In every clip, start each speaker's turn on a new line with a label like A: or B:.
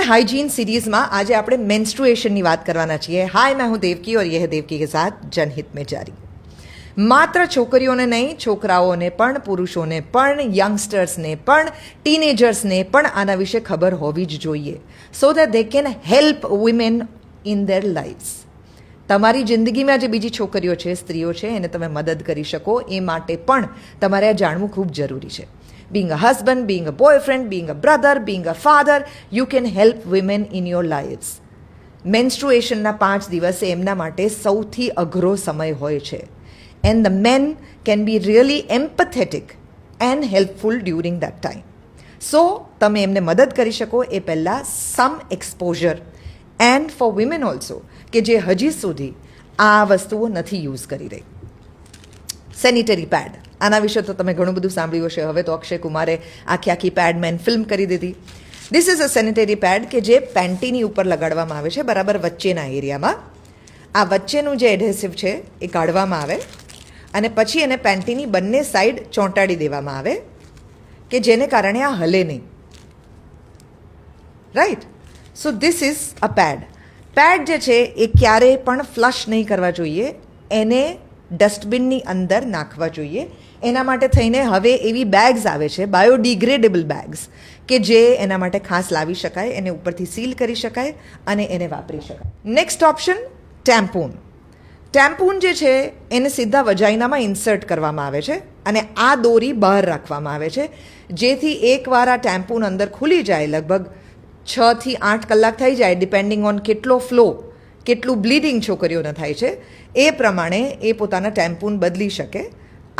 A: Hygiene series में आज આપણે મેન્સ્ટ્રુએશનની વાત કરવાના છીએ. હાય, मैं हूं देवकी और यह है देवकी के साथ जनहित में जारी. માત્ર છોકરીઓને નહીં, છોકરાઓને પણ, પુરુષોને પણ, યંગસ્ટર્સને પણ, ટીનેજર્સને પણ આના વિશે ખબર હોવી જ જોઈએ, so that they can help women in their lives. તમારી જિંદગીમાં જે બીજી છોકરીઓ છે, સ્ત્રીઓ છે, એને તમે મદદ કરી શકો એ માટે પણ તમારે આ જાણવું ખૂબ જરૂરી છે. Being a husband, being a boyfriend, being a brother, being a father, you can help women in your lives. મેન્સ્ટ્રુએશનના 5 દિવસ એમના માટે સૌથી અઘરો સમય હોય છે. And the men can be really empathetic and helpful during that time. So, તમે એમને મદદ કરી શકો એ પહેલાં some exposure and for women also કે જે હજી સુધી આ વસ્તુઓ નથી યુઝ કરી રહી. સેનિટરી પેડ, આના વિશે તો તમે ઘણું બધું સાંભળ્યું હશે. હવે તો અક્ષય કુમારે આખી પેડમેન ફિલ્મ કરી દીધી. This is a sanitary pad કે જે પેન્ટીની ઉપર લગાડવામાં આવે છે, બરાબર વચ્ચેના એરિયામાં. આ વચ્ચેનું જે એડહેસિવ છે એ કાઢવામાં આવે અને પછી એને પેન્ટીની બંને સાઈડ ચોંટાડી દેવામાં આવે કે જેને કારણે આ હલે નહીં. Right? So this is a pad. Pad જે છે એ ક્યારેય પણ ફ્લશ નહીં કરવા જોઈએ, એને ડસ્ટબિનની અંદર નાખવા જોઈએ. એના માટે થઈને હવે એવી બેગ્સ આવે છે, બાયોડિગ્રેડેબલ બેગ્સ, કે જે એના માટે ખાસ લાવી શકાય, એને ઉપરથી સીલ કરી શકાય અને એને વાપરી શકાય. Next option, ટેમ્પૂન. ટેમ્પૂન જે છે એને સીધા વજાઇનામાં ઇન્સર્ટ કરવામાં આવે છે અને આ દોરી બહાર રાખવામાં આવે છે, જેથી એકવાર આ ટેમ્પૂન અંદર ખુલી જાય, લગભગ 6 થી 8 કલાક થઈ જાય, ડિપેન્ડિંગ ઓન કેટલો ફ્લો, કેટલું બ્લીડિંગ છોકરીઓને થાય છે એ પ્રમાણે એ પોતાના ટેમ્પૂન બદલી શકે.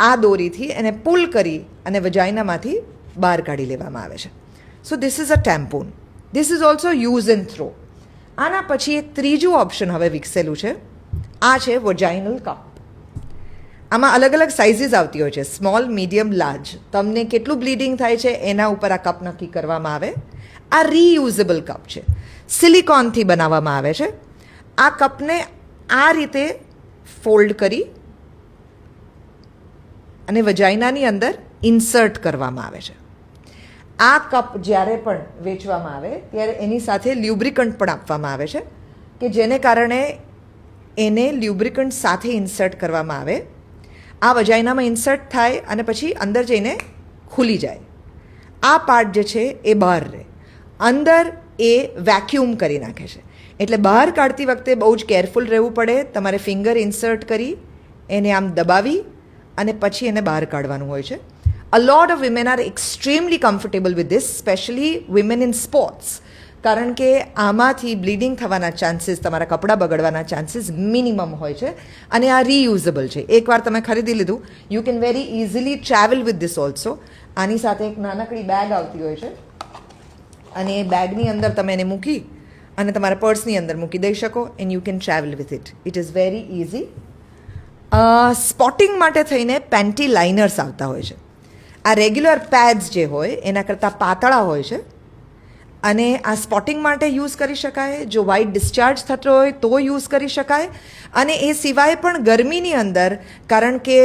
A: આ દોરીથી એને પુલ કરી અને વજાઇનામાંથી બહાર કાઢી લેવામાં આવે છે. So this is a tampon. This is also use and throw. આના પછી એક ત્રીજું ઓપ્શન હવે વિકસેલું છે, આ છે વજાઇનલ કપ. આમાં અલગ અલગ સાઇઝીસ આવતી હોય છે, સ્મોલ, મીડિયમ, લાર્જ. તમને કેટલું બ્લીડિંગ થાય છે એના ઉપર આ કપ નક્કી કરવામાં આવે. આ રીયુઝેબલ કપ છે, સિલિકોનથી બનાવવામાં આવે છે. આ કપને આ રીતે ફોલ્ડ કરી અને વજાઇનાની અંદર ઇન્સર્ટ કરવામાં આવે છે. આ કપ જ્યારે પણ વેચવામાં આવે ત્યારે એની સાથે લ્યુબ્રિકન્ટ પણ આપવામાં આવે છે કે જેને કારણે એને લ્યુબ્રિકન્ટ સાથે ઇન્સર્ટ કરવામાં આવે. આ વજાઇનામાં ઇન્સર્ટ થાય અને પછી અંદર જઈને ખુલી જાય. આ પાર્ટ જે છે એ બહાર રહે, અંદર એ વેક્યુમ કરી નાખે છે. એટલે બહાર કાઢતી વખતે બહુ જ કેરફુલ રહેવું પડે. તમારે ફિંગર ઇન્સર્ટ કરી એને આમ દબાવી અને પછી એને બહાર કાઢવાનું હોય છે. A lot of women are extremely comfortable with this, specially women in sports, કારણ કે આમાંથી બ્લીડિંગ થવાના ચાન્સીસ, તમારા કપડાં બગડવાના ચાન્સીસ મિનિમમ હોય છે અને આ રીયુઝેબલ છે. એકવાર તમે ખરીદી લીધું, you can very easily travel with this also. આની સાથે એક નાનકડી બેગ આવતી હોય છે અને એ બેગની અંદર તમે એને મૂકી અને તમારા પર્સની અંદર મૂકી દઈ શકો and you can travel with it. It is very easy. Spotting માટે થઈને પેન્ટી લાઇનર્સ આવતા હોય છે. આ રેગ્યુલર પેડ્સ જે હોય એના કરતાં પાતળા હોય છે અને આ સ્પોટિંગ માટે યુઝ કરી શકાય. જો વ્હાઇટ ડિસ્ચાર્જ થતો હોય તો યુઝ કરી શકાય. અને એ સિવાય પણ ગરમીની અંદર, કારણ કે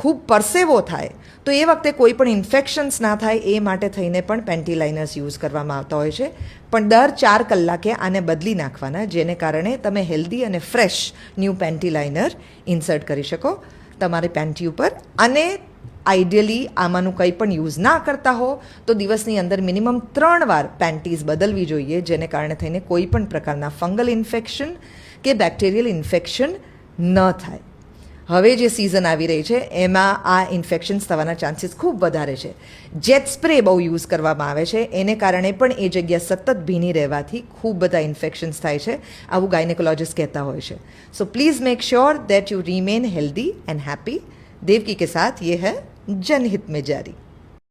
A: ખૂબ પરસેવો થાય તો એ વખતે કોઈ પણ ઇન્ફેક્શન્સ ના થાય એ માટે થઈને પણ પેન્ટી લાઇનર્સ યુઝ કરવામાં આવતા હોય છે. પણ દર 4 કલાકે આને બદલી નાખવાના, જેને કારણે તમે હેલ્ધી અને fresh new panty liner insert કરી શકો તમારી પેન્ટી ઉપર. અને આઈડિયલી આમાંનું કંઈ પણ યુઝ ના કરતા હો તો દિવસની અંદર મિનિમમ 3 વાર પેન્ટીઝ બદલવી જોઈએ, જેને કારણે થઈને કોઈ પણ પ્રકારના ફંગલ ઇન્ફેક્શન કે બેક્ટેરિયલ ઇન્ફેક્શન ન થાય. હવે જે સિઝન આવી રહી છે એમાં આ ઇન્ફેક્શન્સ થવાના ચાન્સીસ ખૂબ વધારે છે. જેટ સ્પ્રે બહુ યુઝ કરવામાં આવે છે, એને કારણે પણ એ જગ્યા સતત ભીની રહેવાથી ખૂબ બધા ઇન્ફેક્શન્સ થાય છે, આવું ગાયનેકોલોજિસ્ટ કહેતા હોય છે. So please make sure that you remain healthy and happy. Devki के साथ ये है जनहित में जारी.